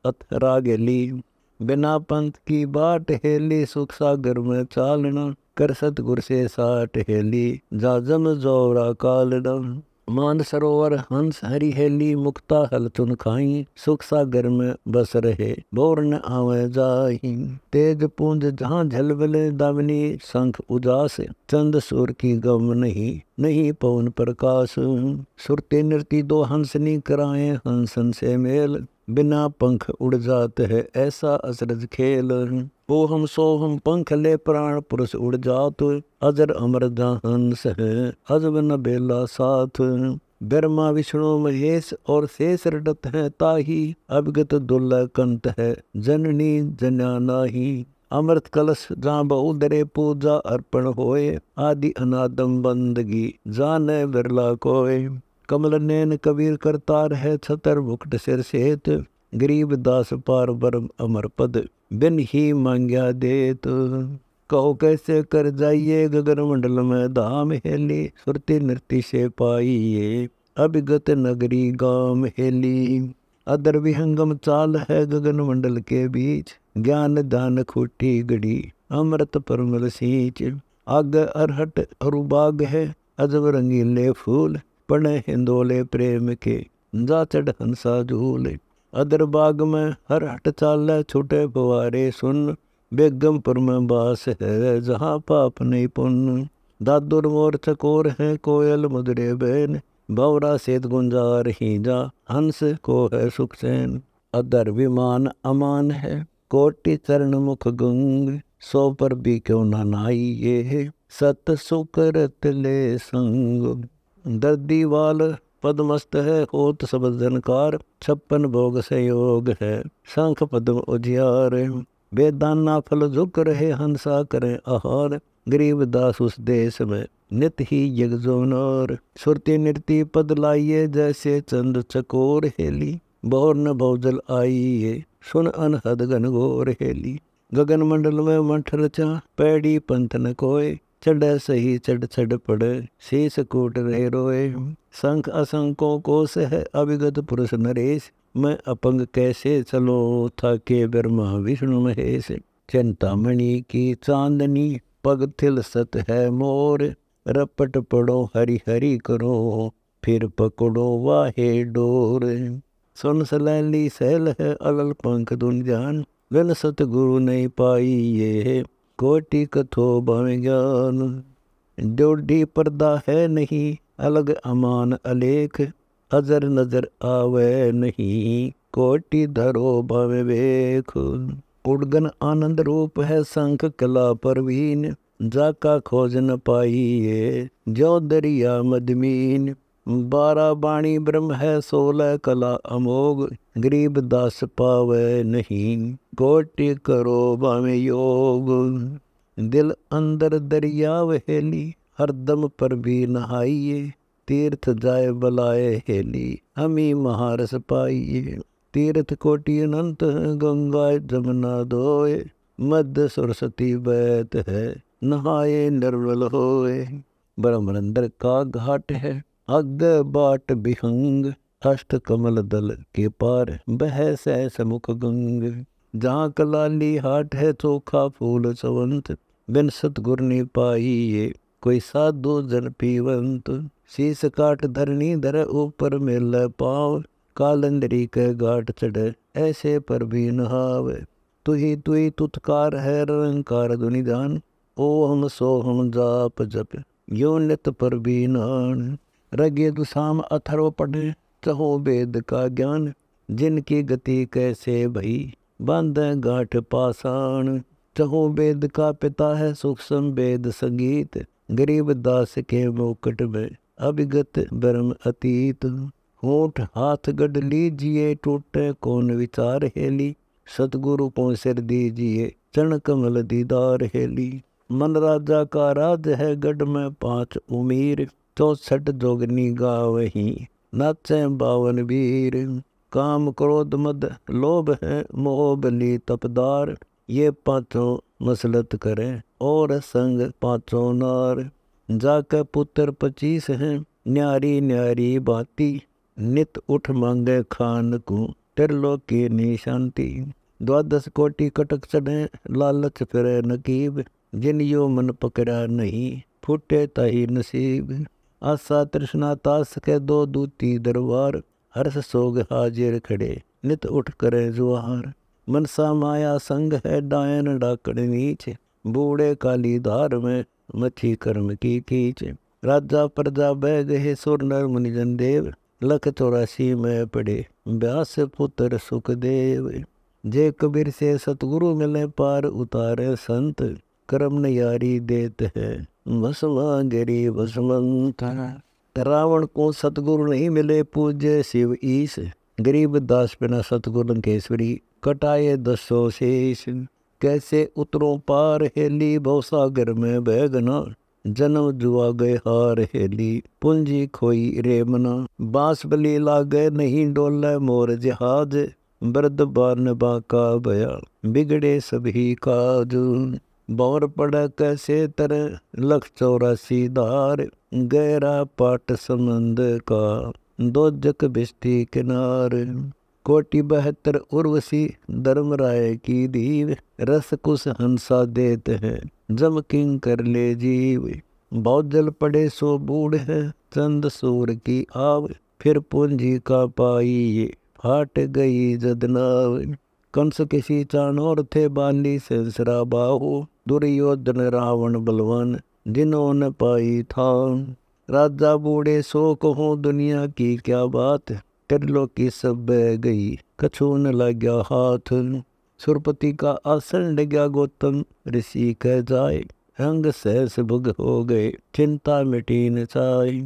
अथरा गेली। बिना पंथ की बाट हेली, सुख सागर में चालना। कर सतगुर से साट हेली, जा जम जोरा कालना। मान सरोवर हंस हरि हेली, मुक्ता हल चुन खाई। सुख सागर में बस रहे, बोर न आवे जाही। तेज पुंज जहाँ झलबले दामिनी, शंख उजास। चंद सूर की गम नहीं, नहीं पवन प्रकाश। सुरते नृति दो हंसनी कराए, हंसन से मेल। बिना पंख उड़ जाते है, ऐसा अचरज खेल। ओ हम सो हम पंख ले प्राण, पुरुष उड़ जात। अजर अमर जहाँ हंस है, अजब न बेला साथ। ब्रह्मा विष्णु महेश और शेष रटत है ताही। अभिगत दुर्लभ कंत है, जननी जना नाही। अमृत कलश जहाँ बहुधरे, पूजा अर्पण होए। आदि अनादम बंदगी, जाने बिरला कोय। कमल नैन कबीर करतार है, छतर मुकुट सिर सेत। गरीब दास पार ब्रह्म अमर पद, बिन ही मांग्या देत। कहो कैसे कर जाइए, गगन मंडल में धाम हेली। सुरती नृत्य से पाइए, अभिगत नगरी गाम हेली। अदर विहंगम चाल है, गगन मंडल के बीच। ज्ञान दान खूटी गढ़ी, अमृत परमल सींच। आग अरहट अरुबाग है, अजब रंगीले फूल। पड़े हिंदोले प्रेम के, जा चढ़ हंसा झूल। अदर बाग में हर हट चाल, छूटे फुवारे सुन। बेगमपुर में बास है, जहाँ पाप नहीं पुण्य। दादुर मोर चकोर है, कोयल मधुरे बैन। बौरा सेत गुंजार ही जा, हंस को है सुख चैन। अदर विमान अमान है, कोटि चरण मुख गंग। सो पर भी क्यों न नाइए, सत सुकरत ले संग। दर्दी वाल पद्मस्त है, होत सब जनकार। 56 भोग संयोग है, शंख पद्म उजियार। वेदाना फल झुक रहे, हंसा करें आहार। गरीब दास उस देश में, नित ही यज्ञ जोनोर। सुरती नृत्य पद लाइए, जैसे चंद चकोर हेली। बहुर न बहुजल आइए, सुन अनहद घनघोर हेली। गगन मंडल में मंठ रचा, पैड़ी पंथ न कोय। चढ़ सही चढ़ चढ़ पड़े, शीस कूट रहे रोए। शंख असंकों कोश है, अभिगत पुरुष नरेश। मैं अपंग कैसे चलो, थाके ब्रह्मा विष्णु महेश। चिंतामणि की चांदनी, पग थिल सत है मोर। रपट पड़ो हरि हरि करो, फिर पकड़ो वाहे डोर। सुन सलैली सैल है, अलल पंख दुन जान। बिन सतगुरु नहीं पाई ये, कोटि कथो भव ज्ञान। जोड़ी पर्दा है नहीं, अलग अमान अलेख। अजर नजर आवे नहीं, कोटि धरो भव वेख। उड़गन आनंद रूप है, शंख कला परवीन। जाका खोज न पाइए, जो दरिया मदमीन। 12 बाणी ब्रह्म है, 16 कला अमोघ। गरीब दास पावे नहीं, कोटि करो भव योग। दिल अंदर दरिया हेली, हरदम पर भी नहाइए। तीर्थ जाए बलाए हेली, हमी महारस पाइए। तीर्थ कोटि अनंत, गंगा जमुना दोए। मध्य सरस्वती बैत है, नहाए निर्मल होए। ब्रह्मरंदर का घाट है, अग बाट विहंग। अष्ट कमल दल के पार, बह सहस मुख गंग। जहाँ कलाली हाट है, चोखा फूल चवंत। बिन सतगुर ने पाइए, कोई साधु जन पीवंत। शीस काट धरनी धर, ऊपर मेल पाव। कालंदरी के घाट चढ़े, ऐसे पर भी नहावे। तुही तुतकार है, रंकार दुनि जान। ओ हम सो हम जाप जप, यो नित पर भी नान। रगे दुसाम अथर्व पढ़े, चहो वेद का ज्ञान। जिनकी गति कैसे भई, बांधे गांठ पाषाण। चहो वेद का पिता है, सूक्ष्म वेद संगीत। गरीब दास के मुकुट में, अभिगत ब्रह्म अतीत। होठ हाथ गढ़ लीजिए, टूटे कौन विचार हेली। सतगुरु को सिर दीजिए, चरण कमल दीदार हेली। मन राजा का राज है, गढ़ में 5 उमीर। 64 जोगनी गावहीं, नाचे 52 वीर। काम क्रोध मद लोभ है, मोह बलि तपदार। ये 5 मसलत करें, और संग 5 नार। जाके पुत्र 25 हैं, न्यारी न्यारी बाती। नित उठ मांगे खान को, त्रिलोकी निशांति। द्वादश कोटि कटक चढ़े लालच फिरे नकीब, जिन यो मन पकड़ा नहीं फूटे ताही नसीब। आशा तृष्णा तास के दो दूती दरबार, हर्ष सोग हाजिर खड़े नित उठ करे जुआर। मनसा माया संग है डायन डाकड़ नीच, बूढ़े काली धार में मच्छी कर्म की कीच। राजा प्रजा बह गए सुर नर मुनिजन देव, लख 84 में पड़े व्यास पुत्र सुखदेव। जे कबीर से सतगुरु मिले पार उतारे संत, कर्म न यारी देते हैं भस्मा गिरी भस्मंत। रावण को सतगुरु नहीं मिले पूज्य शिव ईश, गरीब दास बिना सतगुरु केसरी कटाए 10 शेष। कैसे उतरों पार हेली भवसागर में बैगना, जन्म जुआ गए हार हेली पूंजी खोई रे मना। बांस बली लागे नहीं डोले मोर जहाज, बरद बान बाका बया बिगड़े सभी काज। बौर पड़ा कैसे तरह लख 84 धार, गहरा पाट समंद का दोजक बिस्ती किनार। कोटि 72 उर्वशी धर्मराय की दीव, रस कुश हंसा देते हैं जम किंग कर ले जीव। बहुत जल पड़े सो बूढ़ है चंद सूर की आव, फिर पूंजी का पाई फाट गई जदनाव। कंस किसी चाणोर थे बाली सेंसरा बाहु, दुर्योधन रावण बलवान जिन्होंने पाई था। राजा बूढ़े सो कहो दुनिया की क्या बात, त्रिलोकी सब बह गई कछु न लग्या हाथ। सुरपति का आसन डग्या गौतम ऋषि कह जाए, अंग सहस भुग हो गए चिंता मिटी न चाय।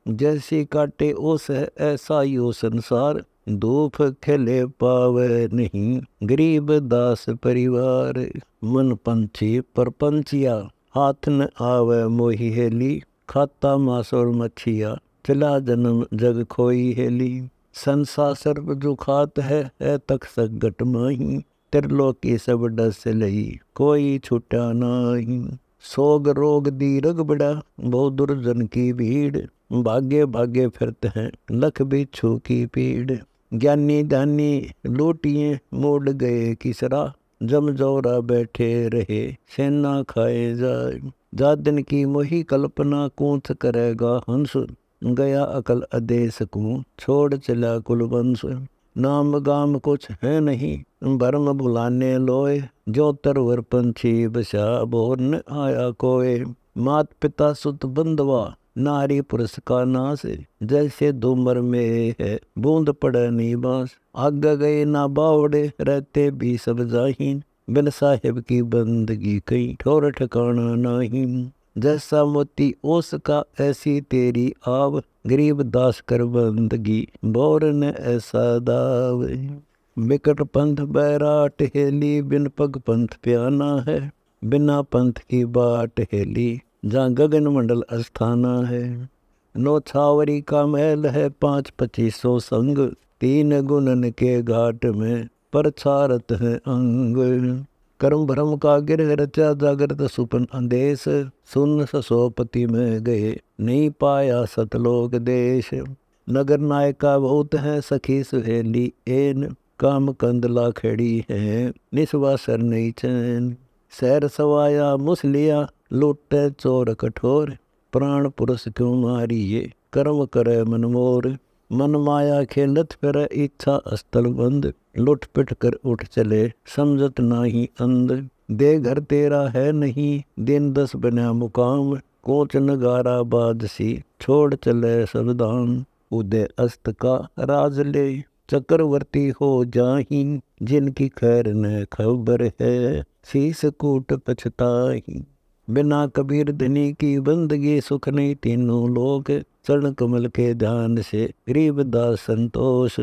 जैसी काटे ओस है ऐसा यो संसार, धूप खिले पावे नहीं गरीब दास परिवार। मन पंछी परपंचिया हाथ न आवे मोही हेली, खाता मांस और मच्छिया चला जन्म जग खोई हेली। संसा सर्प जो खात है तक संकट माही, त्रिलोकी सब डस लई कोई छुटा नाही। सोग रोग दीर्घ बड़ा बहु दुर्जन की भीड़, भागे भागे फिरते हैं लख बिच्छू की पीड़। ज्ञानी ध्यानी लूटिए मोड़ गए किसरा, जम जौरा बैठे रहे सेना खाए जाए। जादन की मोही कल्पना कूथ करेगा हंस, गया अकल आदेश को छोड़ चला कुलवंश। नाम गाम कुछ है नहीं भरम भुलाने लोए, जो तरवर पंछी बसा बोर न आया कोय। मात पिता सुत बंधवा नारी पुरुष का नाश, जैसे धूमर में है बूंद पड़े नी बांस। आगे गए ना बावड़े रहते भी सब जाहीन, बिन साहिब की बंदगी कहीं ठोर ठिकाना नहीं। जैसा मोती ओस का ऐसी तेरी आव, गरीब दास कर बंदगी बोर न ऐसा दाव। बिकट पंथ बैराट हेली बिन पग पंथ प्याना है, बिना पंथ की बाट हेली जहाँ गगन मंडल अस्थाना है। नो छावरी का महल है 5-25 संग, 3 गुणन के घाट में परछारत है अंग। कर्म भ्रम का गिरह रचा जागृत सुपन अंदेश, सुन ससोपति में गए नहीं पाया सतलोक देश। नगर नायका बहुत है सखी सुहेली एन, काम कंदला खड़ी है निस्वासर नहीं चैन। सैर सवाया मुसलिया लूटे चोर कठोर, प्राण पुरुष क्यों मारिए कर्म करे मन मोर। मन माया खेलत फिर इच्छा स्थल बंद, लुट पिट कर उठ चले समझत नाही अंध। दे घर तेरा है नहीं दिन 10 बना मुकाम, कोच नगारा बादसी छोड़ चले सब धाम। उदय अस्त का राज ले चक्रवर्ती हो जाही, जिनकी खैर न खबर है शीस कूट पछताही। बिना कबीर धनी की बंदगी सुख नहीं तीनों लोक, चरण कमल के ध्यान से गरीब दास संतोष।